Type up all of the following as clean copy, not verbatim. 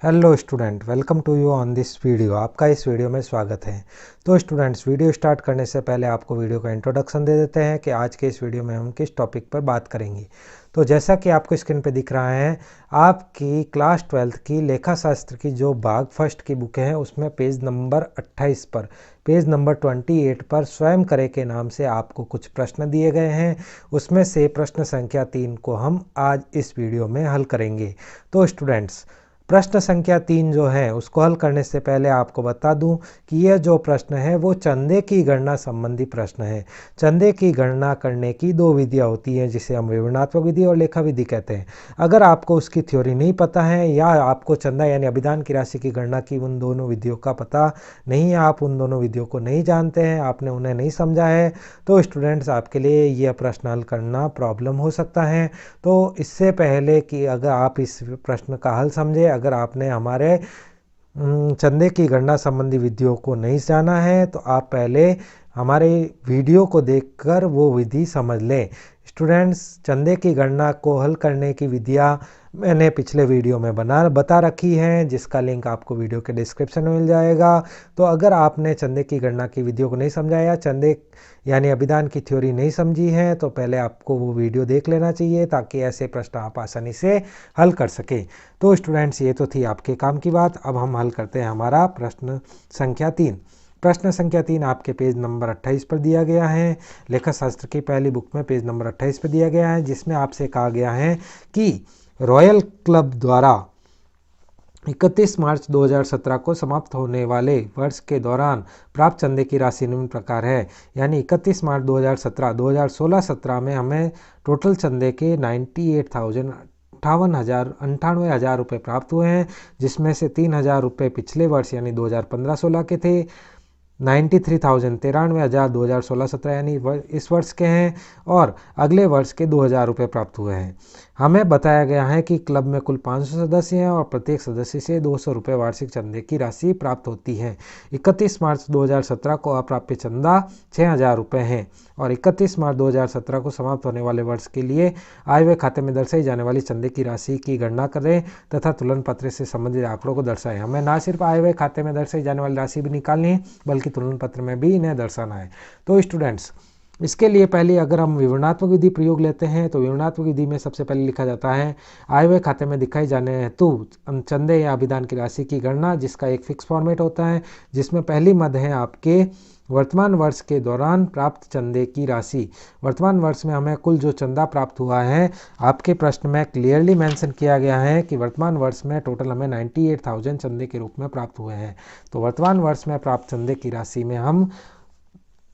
Hello student, welcome to you on this video. आपका इस video में स्वागत है। तो स्टूडेंट्स, वीडियो स्टार्ट करने से पहले आपको वीडियो का इंट्रोडक्शन दे देते हैं कि आज के इस वीडियो में हम किस टॉपिक पर बात करेंगे। तो जैसा कि आपको स्क्रीन पे दिख रहा है, आपकी क्लास 12th की लेखा शास्त्र की जो भाग फर्स्ट की बुक है उसमें पेज नंबर 28 पर, पेज नंबर 28 पर स्वयं करे के नाम से आपको कुछ प्रश्न दिए गए हैं। उसमें से प्रश्न संख्या 3 को हम आज इस वीडियो में हल करेंगे। तो स्टूडेंट्स, प्रश्न संख्या 3 जो है उसको हल करने से पहले आपको बता दूं कि यह जो प्रश्न है वो चंदे की गणना संबंधी प्रश्न है। चंदे की गणना करने की दो विधियां होती हैं, जिसे हम विवरणात्मक विधि और लेखा विधि कहते हैं। अगर आपको उसकी थ्योरी नहीं पता है या आपको चंदा यानी अभिधान की राशि की गणना की उन दोनों विधियों का पता नहीं है, आप उन दोनों विधियों को नहीं जानते हैं, आपने उन्हें नहीं समझा है, तो स्टूडेंट्स आपके लिए यह प्रश्न हल करना प्रॉब्लम हो सकता है। तो इससे पहले कि अगर आप इस प्रश्न का हल समझे, अगर आपने हमारे चंदे की गणना संबंधी विधियों को नहीं जाना है तो आप पहले हमारे वीडियो को देखकर वो विधि समझ लें। स्टूडेंट्स, चंदे की गणना को हल करने की विधियाँ मैंने पिछले वीडियो में बता रखी हैं, जिसका लिंक आपको वीडियो के डिस्क्रिप्शन में मिल जाएगा। तो अगर आपने चंदे की गणना की विधियों को नहीं समझा या चंदे यानी अभिधान की थ्योरी नहीं समझी है तो पहले आपको वो वीडियो देख लेना चाहिए, ताकि ऐसे प्रश्न आप आसानी से हल कर सके। तो स्टूडेंट्स, ये तो थी आपके काम की बात। अब हम हल करते हैं हमारा प्रश्न संख्या 3। प्रश्न संख्या 3 आपके पेज नंबर 28 पर दिया गया है। लेखा शास्त्र की पहली बुक में पेज नंबर 28 पर दिया गया है, जिसमें आपसे कहा गया है कि रॉयल क्लब द्वारा 31 मार्च 2017 को समाप्त होने वाले वर्ष के दौरान प्राप्त चंदे की राशि निम्न प्रकार है। यानी 31 मार्च 2017 2016-17 में हमें टोटल चंदे के 98,000 रुपये प्राप्त हुए हैं, जिसमें से 3,000 रुपये पिछले वर्ष यानी 2015-16 के थे, 93,093 2016-17 यानी इस वर्ष के हैं, और अगले वर्ष के 2,000 रुपये प्राप्त हुए हैं। हमें बताया गया है कि क्लब में कुल 500 सदस्य हैं और प्रत्येक सदस्य से 200 रुपये वार्षिक चंदे की राशि प्राप्त होती है। 31 मार्च 2017 को अप्राप्य चंदा 6,000 रुपये है और 31 मार्च 2017 को समाप्त होने वाले वर्ष के लिए आय व्यय खाते में दर्शाई जाने वाली चंदे की राशि की गणना करें तथा तुलन पत्र से संबंधित आंकड़ों को दर्शाएं। हमें ना सिर्फ आय व्यय खाते में दर्शाई जाने वाली राशि भी निकालनी है, बल्कि तुलन पत्र में भी इन्हें दर्शाना है। तो स्टूडेंट्स, इसके लिए पहले अगर हम विवरणात्मक विधि प्रयोग लेते हैं तो विवरणात्मक विधि में सबसे पहले लिखा जाता है आय व्यय खाते में दिखाई जाने हेतु चंदे या अभिधान की राशि की गणना, जिसका एक फिक्स फॉर्मेट होता है, जिसमें पहली मद है आपके वर्तमान वर्ष के दौरान प्राप्त चंदे की राशि। वर्तमान वर्ष में हमें कुल जो चंदा प्राप्त हुआ है, आपके प्रश्न में क्लियरली मेंशन किया गया है कि वर्तमान वर्ष में टोटल हमें 98,000 चंदे के रूप में प्राप्त हुए हैं। तो वर्तमान वर्ष में प्राप्त चंदे की राशि में हम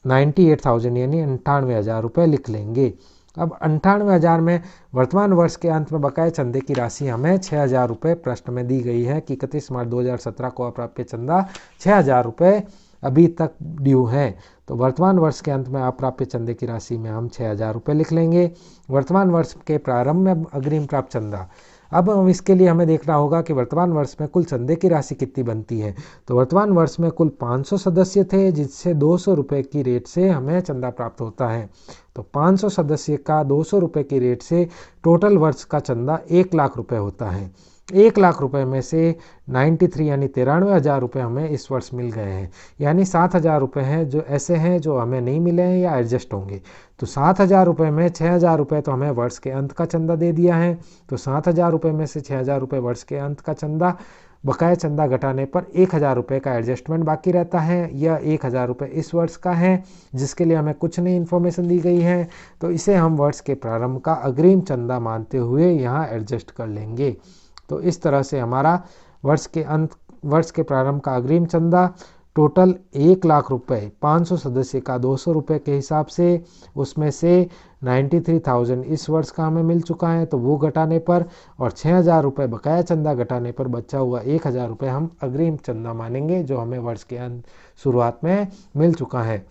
98,000 यानी 98,000 रुपये लिख लेंगे। अब 98,000 में वर्तमान वर्ष के अंत में बकाया चंदे की राशि हमें 6,000 रुपये प्रश्न में दी गई है कि 31 मार्च 2017 को अप्राप्य चंदा 6,000 रुपये अभी तक ड्यू है। तो वर्तमान वर्ष के अंत में अप्राप्य चंदे की राशि में हम 6,000 रुपये लिख लेंगे। वर्तमान वर्ष के प्रारंभ में अग्रिम प्राप्त चंदा, अब हम इसके लिए हमें देखना होगा कि वर्तमान वर्ष में कुल चंदे की राशि कितनी बनती है। तो वर्तमान वर्ष में कुल 500 सदस्य थे, जिससे 200 रुपये की रेट से हमें चंदा प्राप्त होता है। तो 500 सदस्य का 200 रुपये की रेट से टोटल वर्ष का चंदा 1,00,000 रुपये होता है। 1,00,000 रुपये में से 93 यानी 93,000 रुपये हमें इस वर्ष मिल गए हैं, यानी 7,000 रुपये हैं जो ऐसे हैं जो हमें नहीं मिले हैं या एडजस्ट होंगे। तो 7,000 रुपये में 6,000 रुपये तो हमें वर्ष के अंत का चंदा दे दिया है। तो 7,000 रुपये में से 6,000 रुपये वर्ष के अंत का चंदा, बकाया चंदा घटाने पर 1,000 रुपये का एडजस्टमेंट बाकी रहता है। यह 1,000 रुपये इस वर्ष का है, जिसके लिए हमें कुछ नई इन्फॉर्मेशन दी गई है, तो इसे हम वर्ष के प्रारंभ का अग्रिम चंदा मानते हुए यहाँ एडजस्ट कर लेंगे। तो इस तरह से हमारा वर्ष के प्रारंभ का अग्रिम चंदा टोटल 1,00,000 रुपये, 500 सदस्य का 200 रुपये के हिसाब से, उसमें से 93,000 इस वर्ष का हमें मिल चुका है, तो वो घटाने पर और 6,000 रुपये बकाया चंदा घटाने पर बचा हुआ 1,000 रुपये हम अग्रिम चंदा मानेंगे, जो हमें वर्ष के शुरुआत में मिल चुका है।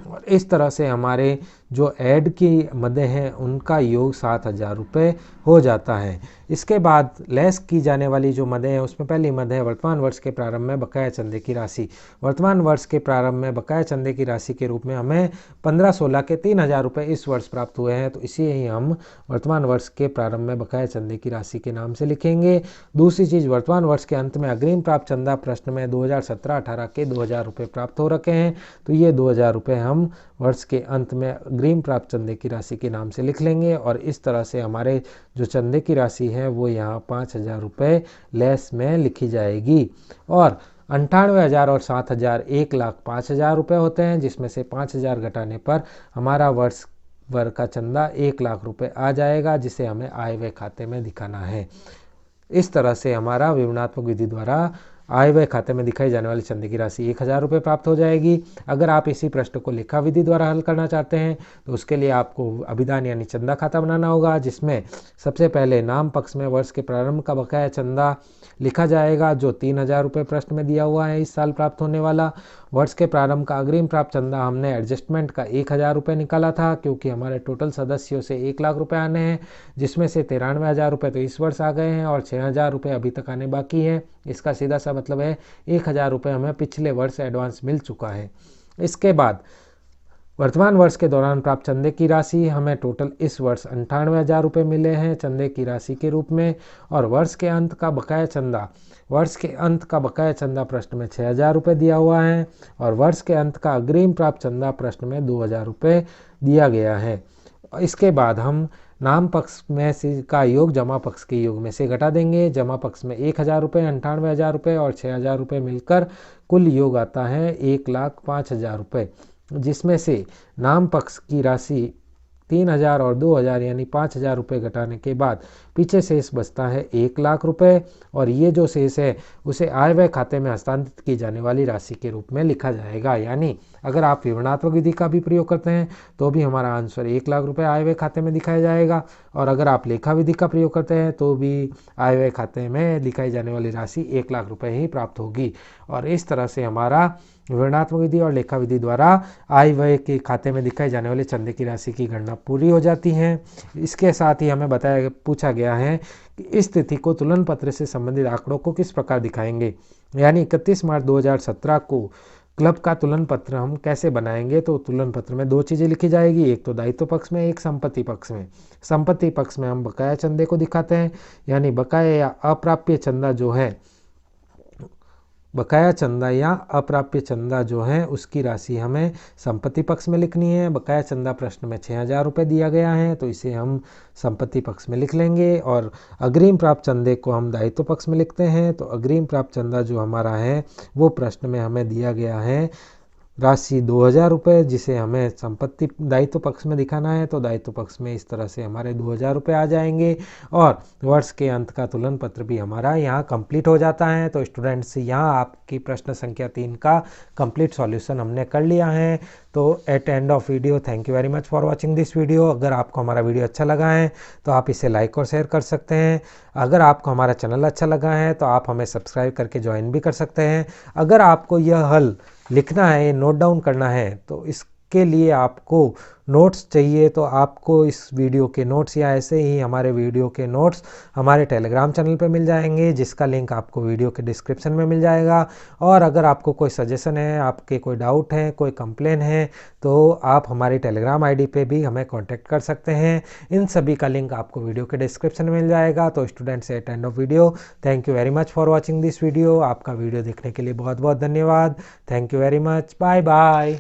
और इस तरह से हमारे जो ऐड की मदें हैं उनका योग 7,000 रुपये हो जाता है। इसके बाद लेस की जाने वाली जो मदें हैं उसमें पहली मद है वर्तमान वर्ष के प्रारंभ में बकाया चंदे की राशि। वर्तमान वर्ष के प्रारंभ में बकाया चंदे की राशि के रूप में हमें 15-16 के 3,000 रुपये इस वर्ष प्राप्त हुए हैं, तो इसे ही हम वर्तमान वर्ष के प्रारंभ में बकाया चंदे की राशि के नाम से लिखेंगे। दूसरी चीज़, वर्तमान वर्ष के अंत में अग्रिम प्राप्त चंदा प्रश्न में 2017-18 के 2,000 रुपये प्राप्त हो रखे हैं, तो ये 2,000 रुपये हम वर्ष के अंत में अग्रिम प्राप्त चंदे की राशि के नाम से लिख लेंगे। और इस तरह से हमारे जो चंदे की राशि है वो यहाँ 5,000 रुपये लेस में लिखी जाएगी। और 98,000 और 7,000 1,05,000 रुपये होते हैं, जिसमें से 5,000 घटाने पर हमारा वर्ष भर का चंदा 1,00,000 रुपये आ जाएगा, जिसे हमें आय व्यय खाते में दिखाना है। इस तरह से हमारा विवरणात्मक विधि द्वारा आय व्यय खाते में दिखाई जाने वाली चंदे की राशि 1,000 रुपये प्राप्त हो जाएगी। अगर आप इसी प्रश्न को लेखा विधि द्वारा हल करना चाहते हैं तो उसके लिए आपको अभिधान यानी चंदा खाता बनाना होगा, जिसमें सबसे पहले नाम पक्ष में वर्ष के प्रारंभ का बकाया चंदा लिखा जाएगा जो 3,000 रुपये प्रश्न में दिया हुआ है इस साल प्राप्त होने वाला। वर्ष के प्रारंभ का अग्रिम प्राप्त चंदा हमने एडजस्टमेंट का 1,000 रुपये निकाला था, क्योंकि हमारे टोटल सदस्यों से 1,00,000 रुपये आने हैं, जिसमें से 93,000 रुपये तो इस वर्ष आ गए हैं और 6,000 रुपये अभी तक आने बाकी हैं। इसका सीधा सा मतलब है 1,000 रुपये हमें पिछले वर्ष एडवांस मिल चुका है। इसके बाद वर्तमान वर्ष के दौरान प्राप्त चंदे की राशि हमें टोटल इस वर्ष 98,000 रुपये मिले हैं चंदे की राशि के रूप में। और वर्ष के अंत का बकाया चंदा प्रश्न में 6,000 रुपये दिया हुआ है और वर्ष के अंत का अग्रिम प्राप्त चंदा प्रश्न में 2,000 रुपये दिया गया है। इसके बाद हम नाम पक्ष में से का योग जमा पक्ष के योग में से घटा देंगे। जमा पक्ष में 1,000 रुपये, 98,000 रुपये और 6,000 रुपये मिलकर कुल योग आता है 1,05,000 रुपये, जिसमें से नाम पक्ष की राशि 3,000 और 2,000 यानी 5,000 रुपये घटाने के बाद पीछे शेष बचता है 1,00,000 रुपये। और ये जो शेष है उसे आय व्यय खाते में हस्तांतरित की जाने वाली राशि के रूप में लिखा जाएगा। यानी अगर आप विवरणात्मक विधि का भी प्रयोग करते हैं तो भी हमारा आंसर 1,00,000 रुपये आय व्यय खाते में दिखाया जाएगा, और अगर आप लेखा विधि का प्रयोग करते हैं तो भी आय व्यय खाते में दिखाई जाने वाली राशि 1,00,000 रुपये ही प्राप्त होगी। और इस तरह से हमारा विवरणात्मक विधि और लेखा विधि द्वारा आय व्यय के खाते में दिखाई जाने वाले चंदे की राशि की गणना पूरी हो जाती है। इसके साथ ही हमें पूछा गया है कि इस तिथि को तुलन पत्र से संबंधित आंकड़ों को किस प्रकार दिखाएंगे, यानी 31 मार्च 2017 को क्लब का तुलन पत्र हम कैसे बनाएंगे। तो तुलन पत्र में 2 चीज़ें लिखी जाएगी, एक तो दायित्व पक्ष में, एक संपत्ति पक्ष में। संपत्ति पक्ष में हम बकाया चंदे को दिखाते हैं, यानी बकाया या अप्राप्य चंदा जो है, बकाया चंदा या अप्राप्य चंदा जो है उसकी राशि हमें संपत्ति पक्ष में लिखनी है। बकाया चंदा प्रश्न में 6,000 रुपये दिया गया है, तो इसे हम संपत्ति पक्ष में लिख लेंगे। और अग्रिम प्राप्त चंदे को हम दायित्व पक्ष में लिखते हैं, तो अग्रिम प्राप्त चंदा जो हमारा है वो प्रश्न में हमें दिया गया है राशि 2,000 रुपये, जिसे हमें संपत्ति दायित्व पक्ष में दिखाना है। तो दायित्व पक्ष में इस तरह से हमारे 2,000 रुपये आ जाएंगे और वर्ष के अंत का तुलन पत्र भी हमारा यहाँ कंप्लीट हो जाता है। तो स्टूडेंट्स, यहाँ आपकी प्रश्न संख्या 3 का कंप्लीट सॉल्यूशन हमने कर लिया है। तो at end of video, thank you very much for watching this video. अगर आपको हमारा वीडियो अच्छा लगा है तो आप इसे लाइक और शेयर कर सकते हैं। अगर आपको हमारा चैनल अच्छा लगा है तो आप हमें सब्सक्राइब करके ज्वाइन भी कर सकते हैं। अगर आपको यह हल लिखना है, नोट डाउन करना है, तो इसके लिए आपको नोट्स चाहिए, तो आपको इस वीडियो के नोट्स या ऐसे ही हमारे वीडियो के नोट्स हमारे टेलीग्राम चैनल पे मिल जाएंगे, जिसका लिंक आपको वीडियो के डिस्क्रिप्शन में मिल जाएगा। और अगर आपको कोई सजेशन है, आपके कोई डाउट है, कोई कंप्लेन है, तो आप हमारी टेलीग्राम आईडी पे भी हमें कांटेक्ट कर सकते हैं। इन सभी का लिंक आपको वीडियो के डिस्क्रिप्शन में मिल जाएगा। तो students, at end of video, thank you very much for watching this video. आपका वीडियो देखने के लिए बहुत बहुत धन्यवाद। Thank you very much. Bye bye.